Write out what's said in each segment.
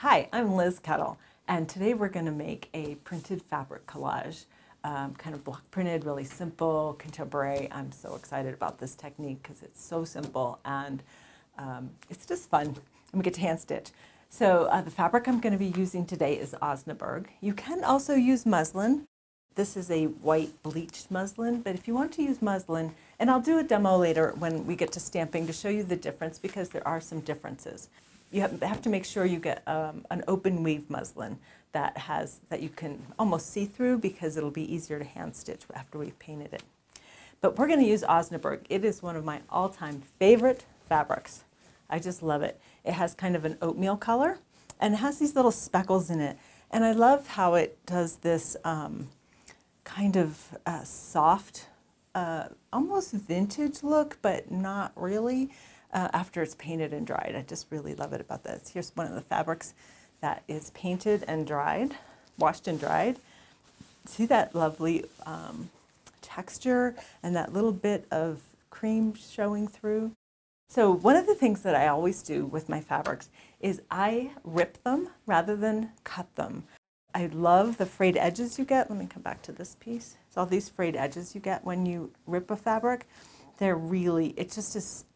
Hi, I'm Liz Kettle, and today we're going to make a printed fabric collage, kind of block printed, really simple, contemporary. I'm so excited about this technique because it's so simple and it's just fun, and we get to hand stitch. So the fabric I'm going to be using today is Osnaburg. You can also use muslin. This is a white bleached muslin, but if you want to use muslin, and I'll do a demo later when we get to stamping to show you the difference because there are some differences. You have to make sure you get an open weave muslin that you can almost see through because it'll be easier to hand stitch after we've painted it. But we're going to use Osnaburg. It is one of my all-time favorite fabrics. I just love it. It has kind of an oatmeal color and it has these little speckles in it. And I love how it does this kind of soft, almost vintage look, but not really. After it's painted and dried. I just really love it about this. Here's one of the fabrics that is painted and dried, washed and dried. See that lovely texture and that little bit of cream showing through? So one of the things that I always do with my fabrics is I rip them rather than cut them. I love the frayed edges you get. Let me come back to this piece. It's all these frayed edges you get when you rip a fabric. They're really, it just is,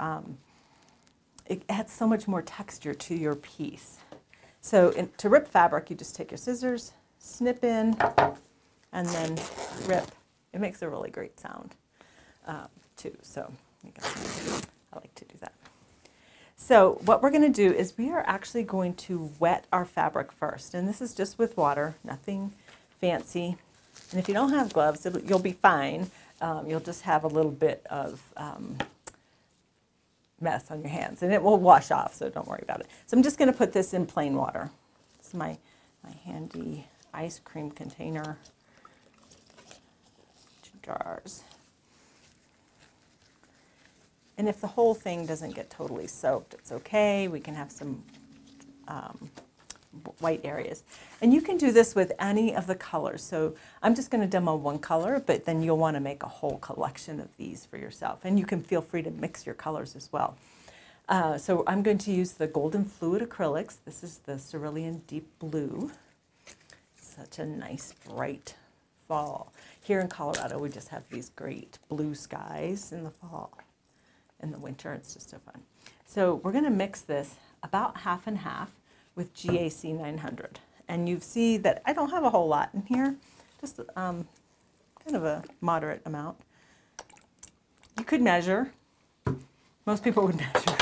it adds so much more texture to your piece. So to rip fabric, you just take your scissors, snip in, and then rip. It makes a really great sound too. So I like to do that. So what we're going to do is we are actually going to wet our fabric first. And this is just with water, nothing fancy. And if you don't have gloves, you'll be fine. You'll just have a little bit of mess on your hands and it will wash off, so don't worry about it. So I'm just going to put this in plain water. This is my handy ice cream container, 2 jars. And if the whole thing doesn't get totally soaked, it's okay. We can have some white areas. And you can do this with any of the colors. So I'm just going to demo one color, but then you'll want to make a whole collection of these for yourself. And you can feel free to mix your colors as well. So I'm going to use the Golden Fluid acrylics. This is the Cerulean Deep Blue. Such a nice bright fall. Here in Colorado, we just have these great blue skies in the fall. In the winter, it's just so fun. So we're going to mix this about half and half with GAC 900. And you see that I don't have a whole lot in here, just kind of a moderate amount. You could measure. Most people would measure.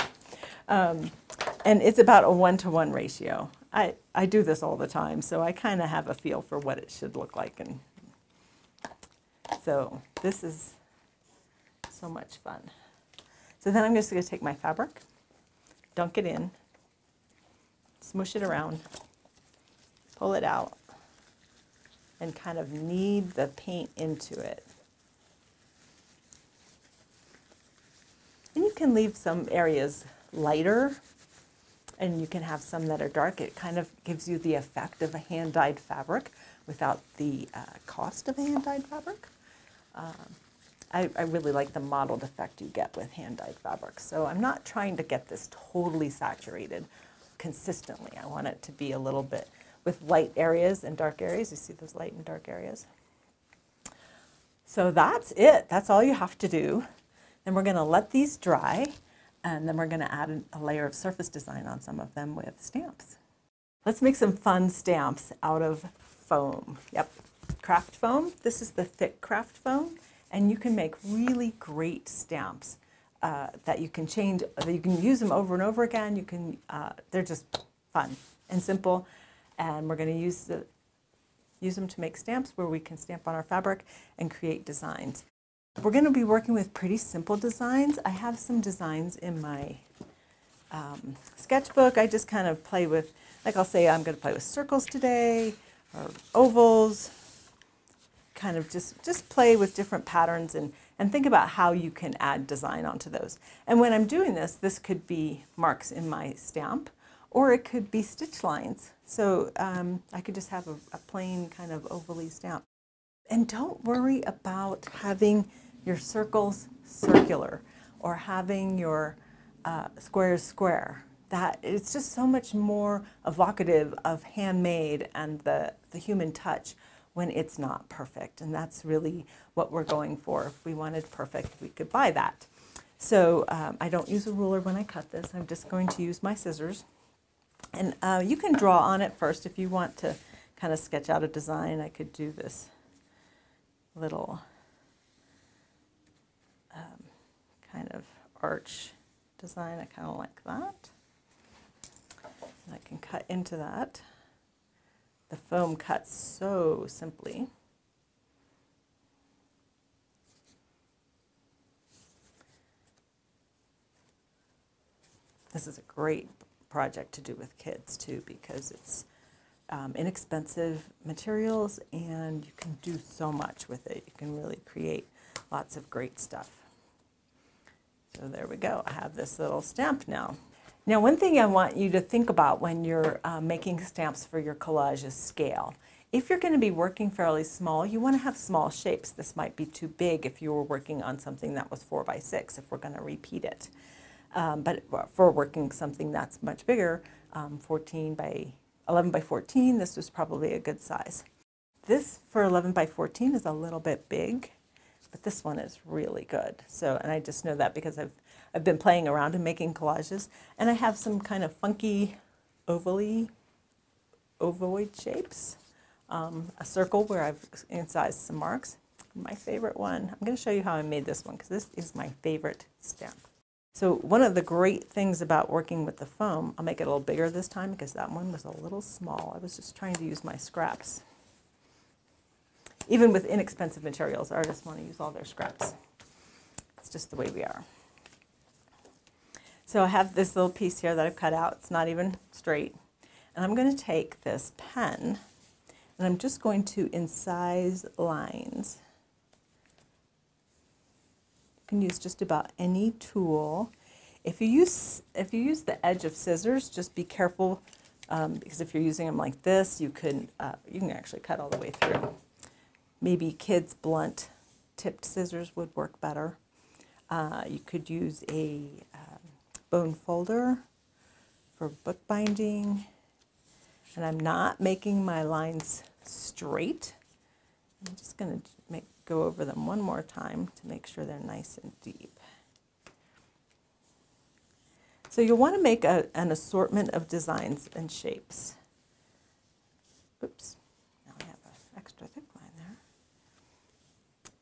And it's about a 1-to-1 ratio. I do this all the time, so I kind of have a feel for what it should look like. And so this is so much fun. So then I'm just going to take my fabric, dunk it in, smush it around, pull it out, and kind of knead the paint into it. And you can leave some areas lighter, and you can have some that are dark. It kind of gives you the effect of a hand-dyed fabric without the cost of a hand-dyed fabric. I really like the mottled effect you get with hand-dyed fabrics. So I'm not trying to get this totally saturated consistently. I want it to be a little bit with light areas and dark areas. You see those light and dark areas? So that's it. That's all you have to do. Then we're going to let these dry, and then we're going to add a layer of surface design on some of them with stamps. Let's make some fun stamps out of foam. Yep, craft foam. This is the thick craft foam. And you can make really great stamps that you can change, that you can use them over and over again. You can, they're just fun and simple. And we're going to use them to make stamps where we can stamp on our fabric and create designs. We're going to be working with pretty simple designs. I have some designs in my sketchbook. I just kind of play with, like I'll say I'm going to play with circles today or ovals. Kind of just play with different patterns and think about how you can add design onto those. And when I'm doing this, this could be marks in my stamp, or it could be stitch lines. So I could just have a plain kind of ovally stamp. And don't worry about having your circles circular or having your squares square. that it's just so much more evocative of handmade and the human touch when it's not perfect. And that's really what we're going for. If we wanted perfect, we could buy that. So I don't use a ruler when I cut this. I'm just going to use my scissors. And you can draw on it first if you want to kind of sketch out a design. I could do this little kind of arch design. I kind of like that. And I can cut into that. The foam cuts so simply. This is a great project to do with kids too, because it's inexpensive materials and you can do so much with it. You can really create lots of great stuff. So there we go. I have this little stamp now. Now, one thing I want you to think about when you're making stamps for your collage is scale. If you're going to be working fairly small, you want to have small shapes. This might be too big if you were working on something that was 4 by 6, if we're going to repeat it. But for working something that's much bigger, 11 by 14, this was probably a good size. This for 11 by 14 is a little bit big, but this one is really good. So, and I just know that because I've been playing around and making collages, and I have some kind of funky ovoid shapes. A circle where I've incised some marks. My favorite one, I'm going to show you how I made this one because this is my favorite stamp. So one of the great things about working with the foam, I'll make it a little bigger this time because that one was a little small. I was just trying to use my scraps. Even with inexpensive materials, artists want to use all their scraps. It's just the way we are. So I have this little piece here that I've cut out. It's not even straight. And I'm going to take this pen and I'm just going to incise lines. You can use just about any tool. If you use the edge of scissors, just be careful because if you're using them like this, you can actually cut all the way through. Maybe kids' blunt tipped scissors would work better. You could use a bone folder for bookbinding. And I'm not making my lines straight. I'm just going to go over them one more time to make sure they're nice and deep. So you'll want to make an assortment of designs and shapes. Oops, now I have an extra thick line there.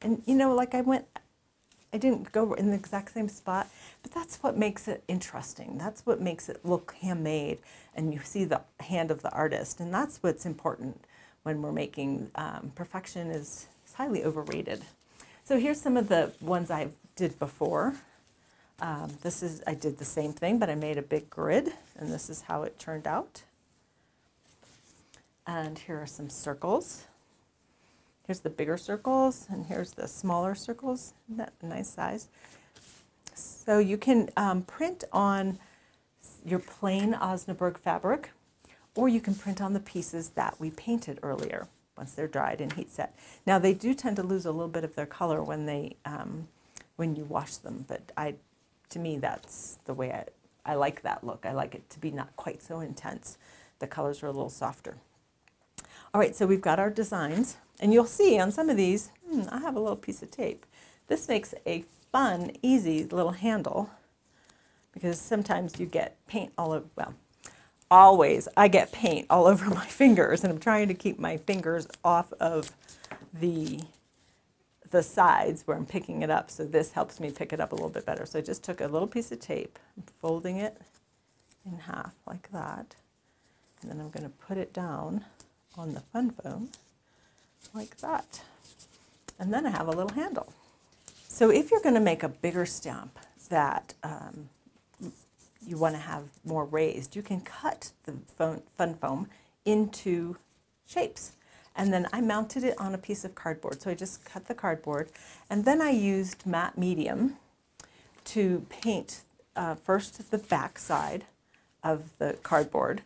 And you know, like I didn't go in the exact same spot, but that's what makes it interesting. That's what makes it look handmade, and you see the hand of the artist, and that's what's important when we're making. Perfection is highly overrated. So here's some of the ones I did before. I did the same thing, but I made a big grid, and this is how it turned out. And here are some circles. Here's the bigger circles, and here's the smaller circles. Isn't that a nice size? So you can print on your plain Osnaburg fabric, or you can print on the pieces that we painted earlier once they're dried and heat set. Now they do tend to lose a little bit of their color when you wash them, but to me that's the way I like that look. I like it to be not quite so intense. The colors are a little softer. All right, so we've got our designs. And you'll see on some of these, I have a little piece of tape. This makes a fun, easy little handle because sometimes you get paint all over, well, always I get paint all over my fingers, and I'm trying to keep my fingers off of the sides where I'm picking it up. So this helps me pick it up a little bit better. So I just took a little piece of tape, I'm folding it in half like that, and then I'm going to put it down on the fun foam like that. And then I have a little handle. So if you're going to make a bigger stamp that you want to have more raised, you can cut the fun foam into shapes. And then I mounted it on a piece of cardboard. So I just cut the cardboard, and then I used matte medium to paint first the back side of the cardboard.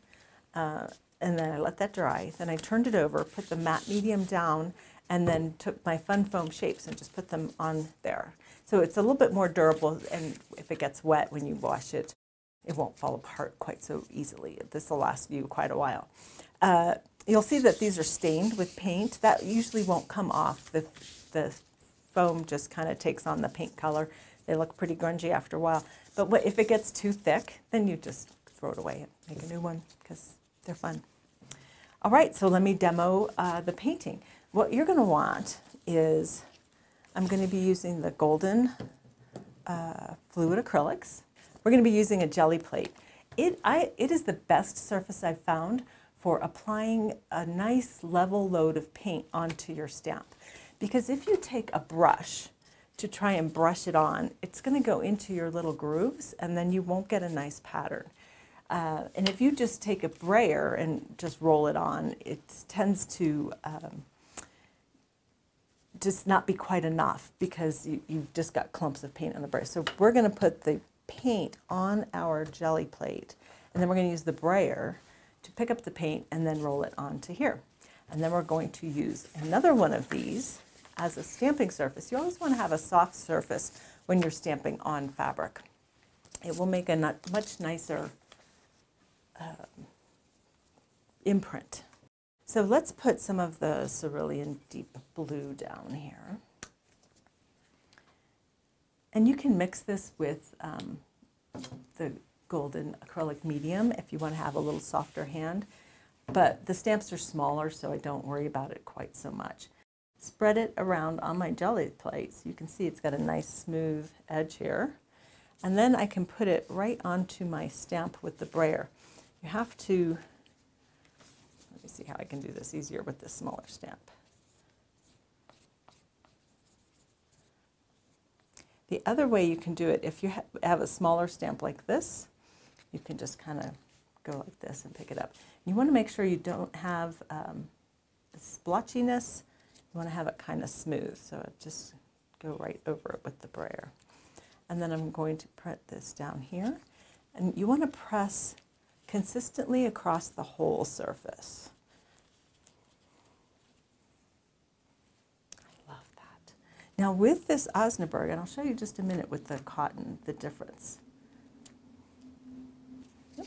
And then I let that dry. Then I turned it over, put the matte medium down, and then took my fun foam shapes and just put them on there. So it's a little bit more durable, and if it gets wet when you wash it, it won't fall apart quite so easily. This will last you quite a while. You'll see that these are stained with paint. That usually won't come off. The foam just kind of takes on the paint color. They look pretty grungy after a while. But if it gets too thick, then you just throw it away and make a new one because they're fun. All right, so let me demo the painting. What you're going to want is, I'm going to be using the golden fluid acrylics. We're going to be using a jelly plate. It is the best surface I've found for applying a nice level load of paint onto your stamp. Because if you take a brush to try and brush it on, it's going to go into your little grooves and then you won't get a nice pattern. And if you just take a brayer and just roll it on, it tends to just not be quite enough because you've just got clumps of paint on the brayer. So we're going to put the paint on our jelly plate, and then we're going to use the brayer to pick up the paint and then roll it onto here. And then we're going to use another one of these as a stamping surface. You always want to have a soft surface when you're stamping on fabric. It will make a much nicer imprint. So let's put some of the cerulean deep blue down here. And you can mix this with the golden acrylic medium if you want to have a little softer hand. But the stamps are smaller, so I don't worry about it quite so much. Spread it around on my jelly plate. So you can see it's got a nice smooth edge here. And then I can put it right onto my stamp with the brayer. You have to, let me see how I can do this easier with this smaller stamp. The other way you can do it, if you have a smaller stamp like this, you can just kind of go like this and pick it up. You want to make sure you don't have splotchiness. You want to have it kind of smooth, so just go right over it with the brayer. And then I'm going to print this down here. And you want to press consistently across the whole surface. I love that. Now with this Osnaburg, and I'll show you just a minute with the cotton, the difference. Yep.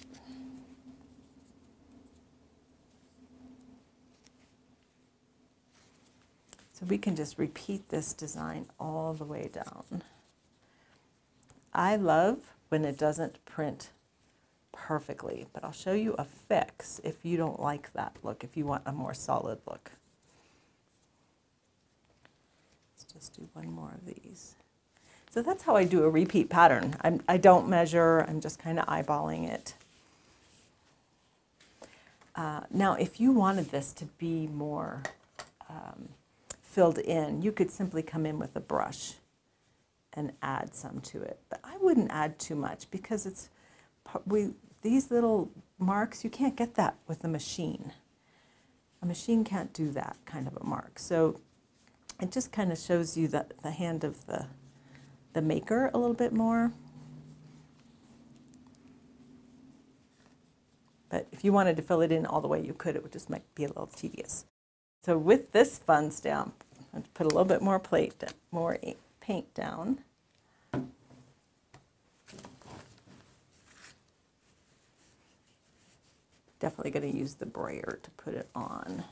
So we can just repeat this design all the way down. I love when it doesn't print perfectly, but I'll show you a fix if you don't like that look, if you want a more solid look. Let's just do one more of these. So that's how I do a repeat pattern. I don't measure, I'm just kind of eyeballing it. Now, if you wanted this to be more filled in, you could simply come in with a brush and add some to it. But I wouldn't add too much because it's these little marks, you can't get that with a machine. A machine can't do that kind of a mark. So it just kind of shows you the hand of the maker a little bit more. But if you wanted to fill it in all the way, you could. It would just might be a little tedious. So with this fun stamp, I'm going to put a little bit more paint down. Definitely going to use the brayer to put it on.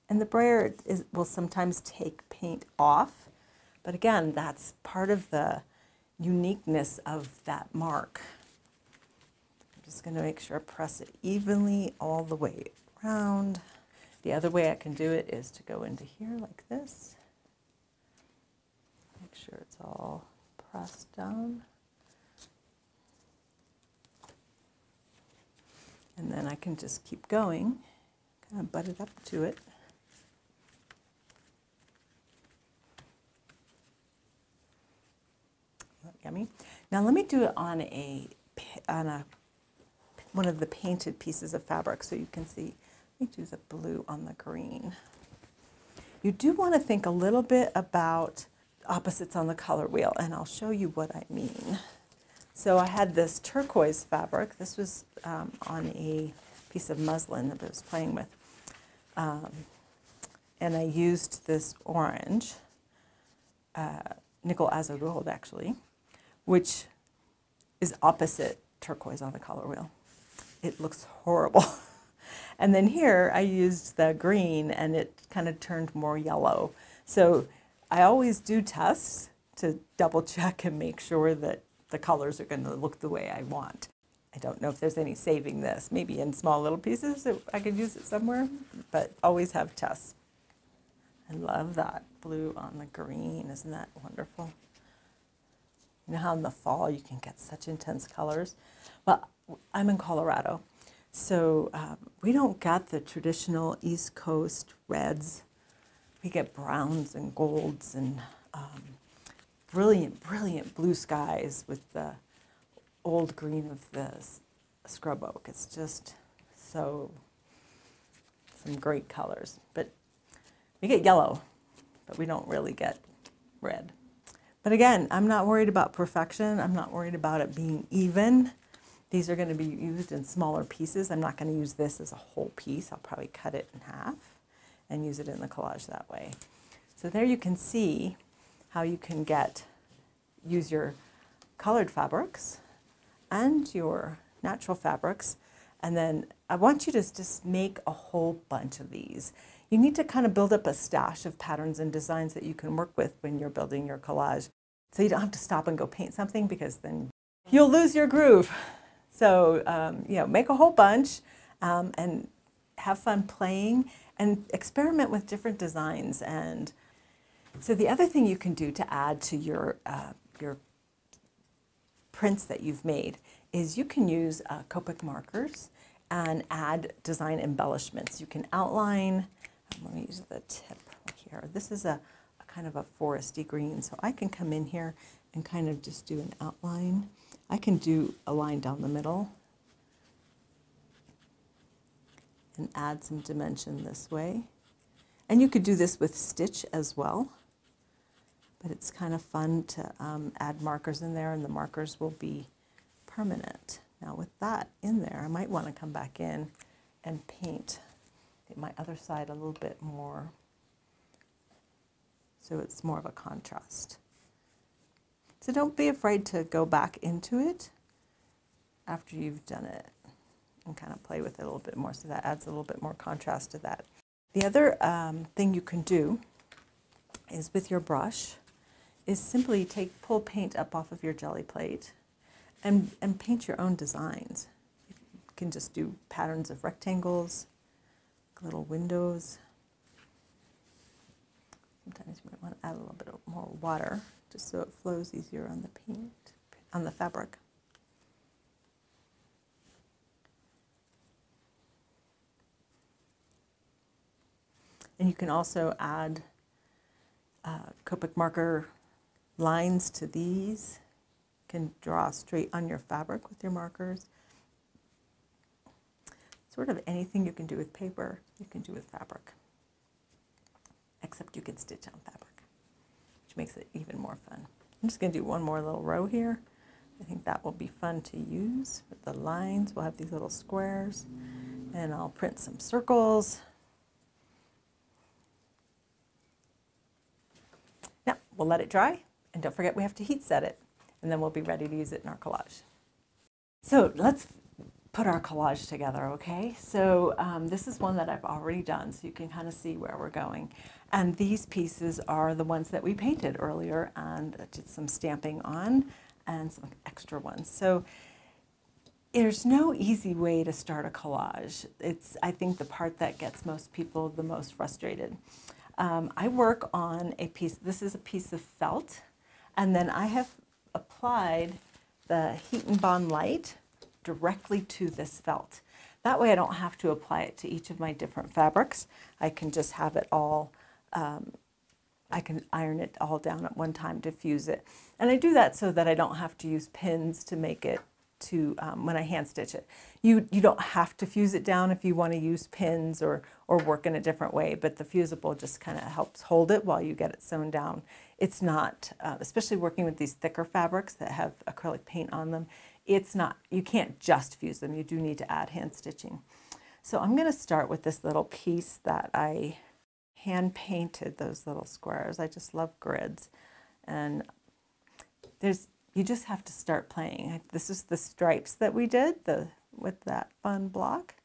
And the brayer will sometimes take paint off, but again, that's part of the uniqueness of that mark. I'm just going to make sure I press it evenly all the way around. The other way I can do it is to go into here like this. Make sure it's all pressed down. And then I can just keep going, kind of butt it up to it. Yummy. Now let me do it on one of the painted pieces of fabric so you can see. Let me do the blue on the green. You do want to think a little bit about opposites on the color wheel, and I'll show you what I mean. So I had this turquoise fabric. This was on a piece of muslin that I was playing with. And I used this orange, nickel azurite actually, which is opposite turquoise on the color wheel. It looks horrible. And then here I used the green and it kind of turned more yellow. So I always do tests to double check and make sure that the colors are going to look the way I want. I don't know if there's any saving this, maybe in small little pieces that I could use it somewhere, but always have tests. I love that blue on the green, isn't that wonderful? You know how in the fall you can get such intense colors? Well, I'm in Colorado, so we don't get the traditional East Coast reds. We get browns and golds and brilliant, brilliant blue skies with the old green of the scrub oak. It's just some great colors. But we get yellow, but we don't really get red. But again, I'm not worried about perfection. I'm not worried about it being even. These are going to be used in smaller pieces. I'm not going to use this as a whole piece. I'll probably cut it in half and use it in the collage that way. So there you can see how you can use your colored fabrics and your natural fabrics. And then I want you to just make a whole bunch of these. You need to kind of build up a stash of patterns and designs that you can work with when you're building your collage. So you don't have to stop and go paint something because then you'll lose your groove. So, make a whole bunch and have fun playing and experiment with different designs. And so the other thing you can do to add to your prints that you've made is you can use Copic markers and add design embellishments. You can outline, let me use the tip here. This is a kind of a foresty green, so I can come in here and kind of just do an outline. I can do a line down the middle and add some dimension this way. And you could do this with stitch as well, but it's kind of fun to add markers in there, and the markers will be permanent. Now with that in there, I might want to come back in and paint my other side a little bit more so it's more of a contrast. So don't be afraid to go back into it after you've done it and kind of play with it a little bit more, so that adds a little bit more contrast to that. The other thing you can do is with your brush is simply pull paint up off of your jelly plate and paint your own designs. You can just do patterns of rectangles, little windows. Sometimes you might want to add a little bit more water just so it flows easier on the paint, on the fabric. And you can also add Copic marker lines to these. You can draw straight on your fabric with your markers. Sort of anything you can do with paper, you can do with fabric. Except you can stitch on fabric, which makes it even more fun. I'm just going to do one more little row here. I think that will be fun to use with the lines. We'll have these little squares, and I'll print some circles. Now, we'll let it dry, and don't forget we have to heat set it, and then we'll be ready to use it in our collage. So let's put our collage together, okay? So this is one that I've already done, so you can kind of see where we're going. And these pieces are the ones that we painted earlier and did some stamping on and some extra ones. So there's no easy way to start a collage. It's, I think, the part that gets most people the most frustrated. I work on a piece, this is a piece of felt, and then I have applied the Heat and Bond Light directly to this felt. That way I don't have to apply it to each of my different fabrics. I can just have it all, I can iron it all down at one time to fuse it. And I do that so that I don't have to use pins to make it to, when I hand stitch it. You don't have to fuse it down if you want to use pins or work in a different way, but the fusible just kind of helps hold it while you get it sewn down. It's not, especially working with these thicker fabrics that have acrylic paint on them, it's not, you can't just fuse them. You do need to add hand stitching. So I'm going to start with this little piece that I hand painted, those little squares. I just love grids. And there's, you just have to start playing. This is the stripes that we did with that fun block.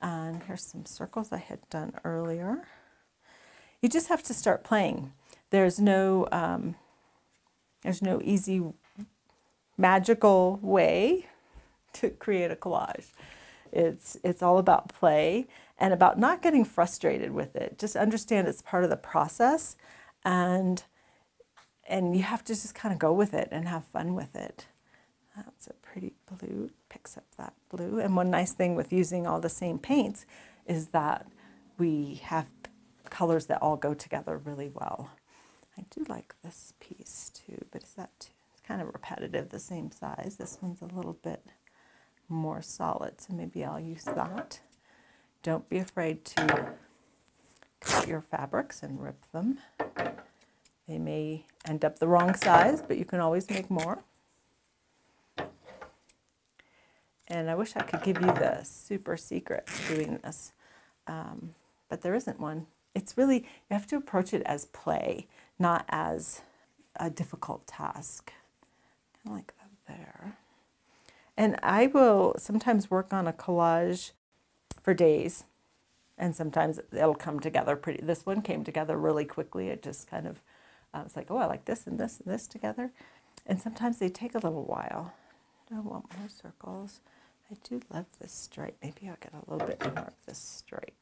And here's some circles I had done earlier. You just have to start playing. There's no easy magical way to create a collage. It's all about play and about not getting frustrated with it. Just understand it's part of the process, and you have to just kind of go with it and have fun with it. That's a pretty blue, picks up that blue. And one nice thing with using all the same paints is that we have colors that all go together really well. I do like this piece too, but it's kind of repetitive, the same size. This one's a little bit more solid, so maybe I'll use that. Don't be afraid to cut your fabrics and rip them. They may end up the wrong size, but you can always make more. And I wish I could give you the super secret to doing this, but there isn't one. It's really, you have to approach it as play, not as a difficult task. Kind of like that there. And I will sometimes work on a collage for days, and sometimes it'll come together pretty. This one came together really quickly. It just kind of, it's like, oh, I like this and this and this together. And sometimes they take a little while. I want more circles. I do love this stripe. Maybe I'll get a little bit more of this stripe.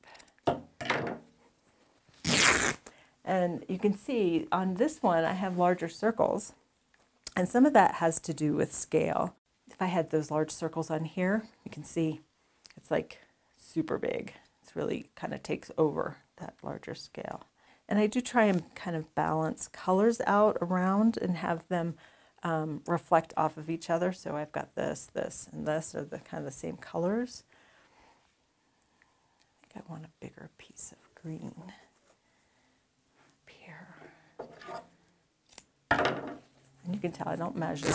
And you can see on this one, I have larger circles. And some of that has to do with scale. If I had those large circles on here, you can see it's like super big. It's really kind of takes over that larger scale. And I do try and kind of balance colors out around and have them reflect off of each other. So I've got this, this, and this are the kind of the same colors. I think I want a bigger piece of green up here. And you can tell I don't measure.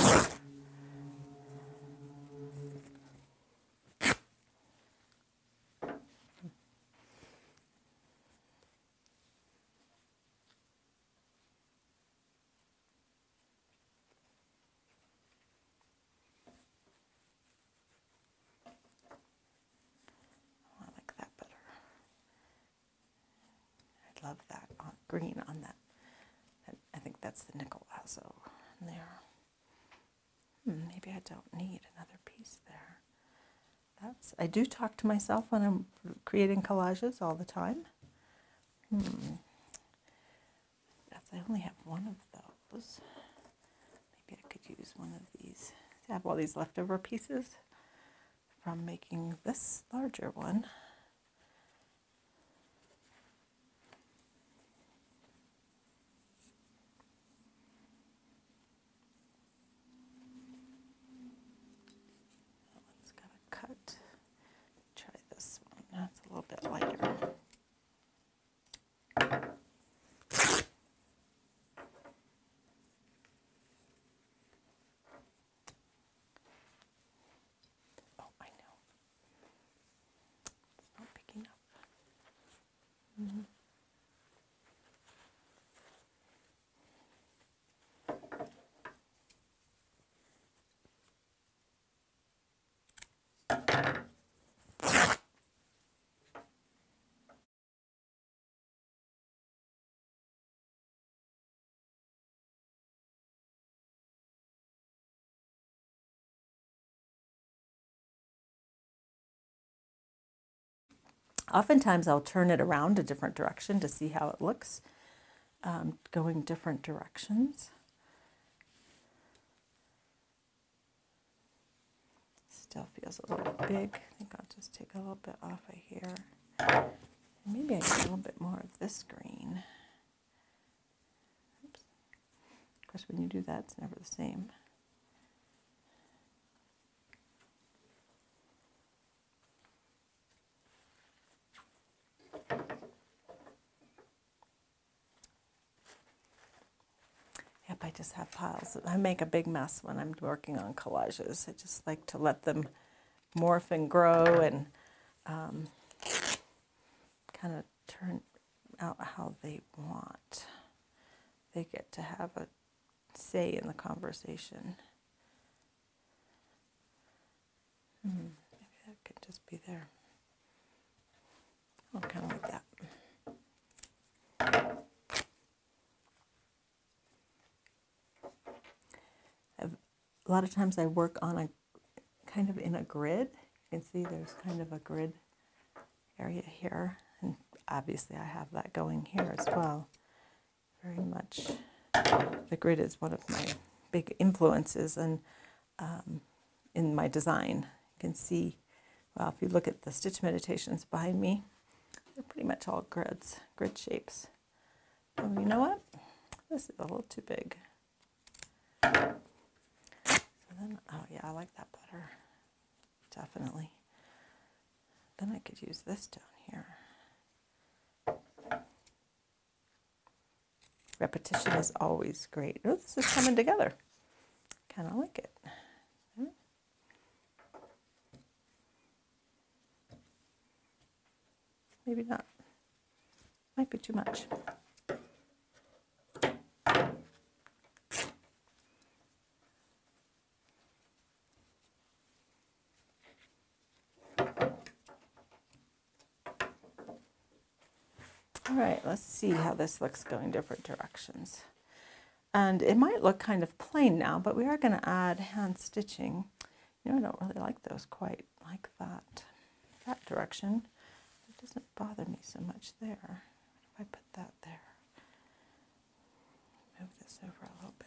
Love that green on that. I think that's the nickel lasso in there. Maybe I don't need another piece there. I do talk to myself when I'm creating collages all the time. Yes, I only have one of those. Maybe I could use one of these. I have all these leftover pieces from making this larger one. Cut. Try this one. That's a little bit lighter. Oh, I know. It's not picking up. Oftentimes I'll turn it around a different direction to see how it looks, going different directions. Still feels a little big. I think I'll just take a little bit off of here. And maybe I get a little bit more of this green. Oops. Of course, when you do that, it's never the same. Yep, I just have piles. I make a big mess when I'm working on collages. I just like to let them morph and grow and kind of turn out how they want. They get to have a say in the conversation. Maybe that could just be there. Oh, kind of like that. A lot of times I work on a kind of in a grid. You can see there's kind of a grid area here, and obviously I have that going here as well. Very much the grid is one of my big influences and in my design. You can see, well, if you look at the stitch meditations behind me, they're pretty much all grids, grid shapes. Oh, you know what? This is a little too big. Then, oh yeah, I like that better, definitely. Then I could use this down here. Repetition is always great. Oh, this is coming together. Kind of like it. Maybe not. Might be too much. All right, let's see how this looks going different directions. And it might look kind of plain now, but we are going to add hand stitching. You know, I don't really like those quite like that direction. It doesn't bother me so much there. If I put that there, move this over a little bit.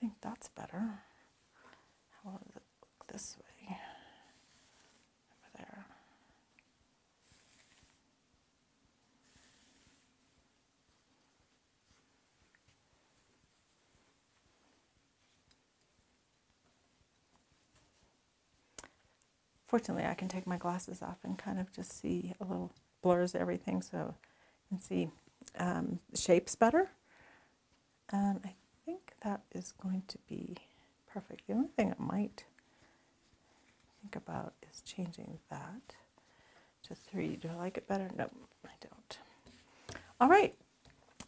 I think that's better. How does it look this way? Over there. Fortunately, I can take my glasses off and kind of just see a little, blurs everything so you can see the shapes better. And I think that is going to be perfect. The only thing I might think about is changing that to 3. Do I like it better? No, I don't. All right,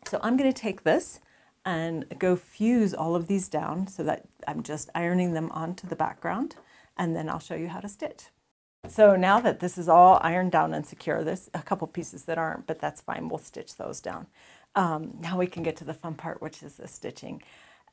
so I'm going to take this and go fuse all of these down so that I'm just ironing them onto the background, and then I'll show you how to stitch. So now that this is all ironed down and secure, there's a couple pieces that aren't, but that's fine. We'll stitch those down. Now we can get to the fun part, which is the stitching.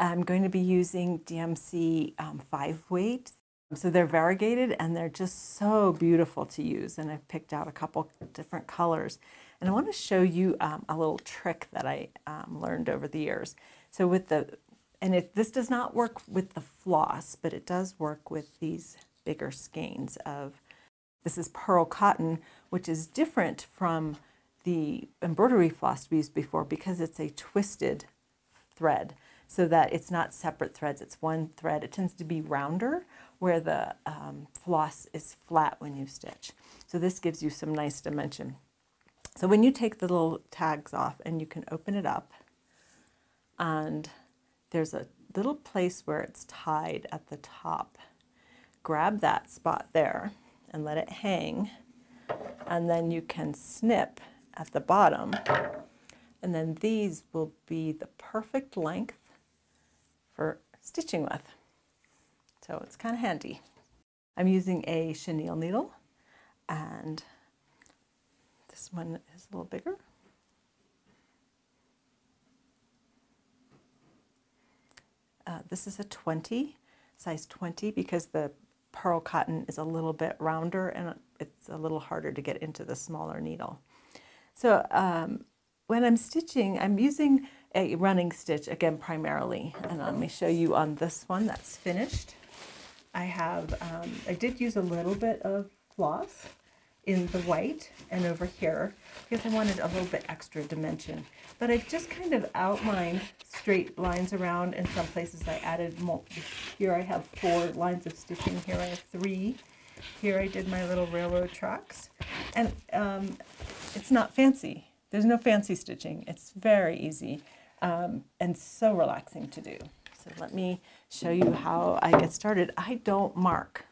I'm going to be using DMC 5-weight. So they're variegated and they're just so beautiful to use. And I've picked out a couple different colors. And I want to show you a little trick that I learned over the years. So with this does not work with the floss, but it does work with these bigger skeins of, this is pearl cotton, which is different from the embroidery floss we used before because it's a twisted thread, so that it's not separate threads, it's one thread. It tends to be rounder where the floss is flat when you stitch. So this gives you some nice dimension. So when you take the little tags off, and you can open it up, and there's a little place where it's tied at the top. Grab that spot there and let it hang, and then you can snip at the bottom, and then these will be the perfect length for stitching with. So it's kind of handy. I'm using a chenille needle, and this one is a little bigger. This is a 20, size 20, because the pearl cotton is a little bit rounder and it's a little harder to get into the smaller needle. So when I'm stitching, I'm using a running stitch again primarily, and let me show you on this one that's finished. I did use a little bit of floss in the white and over here because I wanted a little bit extra dimension, but I've just kind of outlined straight lines around. In some places I added more. Here I have 4 lines of stitching, here I have 3. Here I did my little railroad tracks, and it's not fancy. There's no fancy stitching. It's very easy and so relaxing to do. So let me show you how I get started. I don't mark.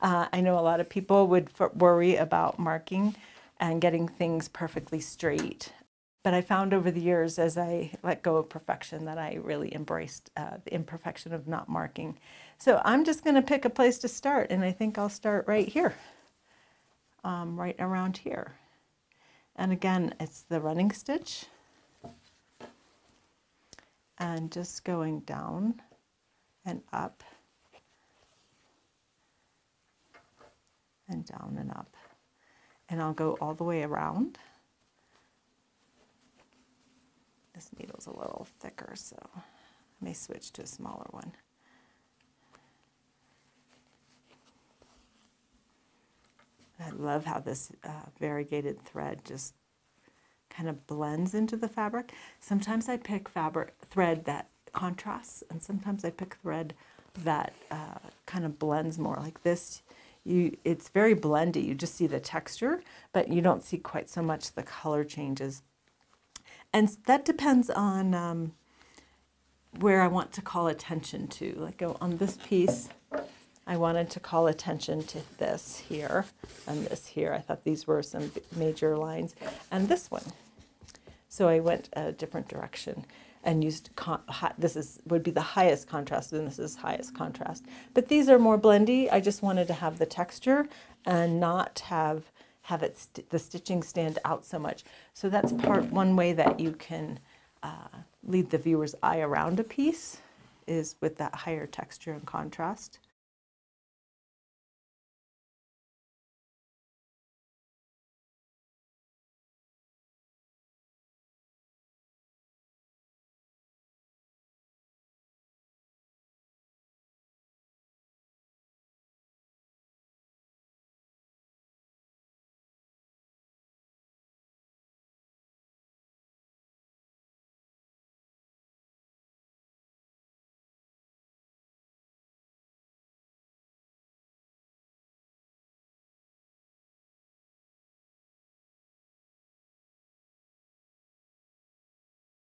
I know a lot of people would worry about marking and getting things perfectly straight. But I found over the years, as I let go of perfection, that I really embraced the imperfection of not marking. So I'm just going to pick a place to start, and I think I'll start right here, right around here. And again, it's the running stitch, and just going down and up, and down and up. And I'll go all the way around. This needle's a little thicker, so I may switch to a smaller one. I love how this variegated thread just kind of blends into the fabric. Sometimes I pick thread that contrasts, and sometimes I pick thread that kind of blends more. Like this, it's very blendy. You just see the texture, but you don't see quite so much the color changes. And that depends on where I want to call attention to. Like on this piece, I wanted to call attention to this here and this here. I thought these were some major lines, and this one. So I went a different direction and used, would be the highest contrast, and this is highest contrast. But these are more blendy. I just wanted to have the texture and not have the stitching stand out so much. So that's one way that you can lead the viewer's eye around a piece, is with that higher texture and contrast.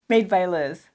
Made by Liz.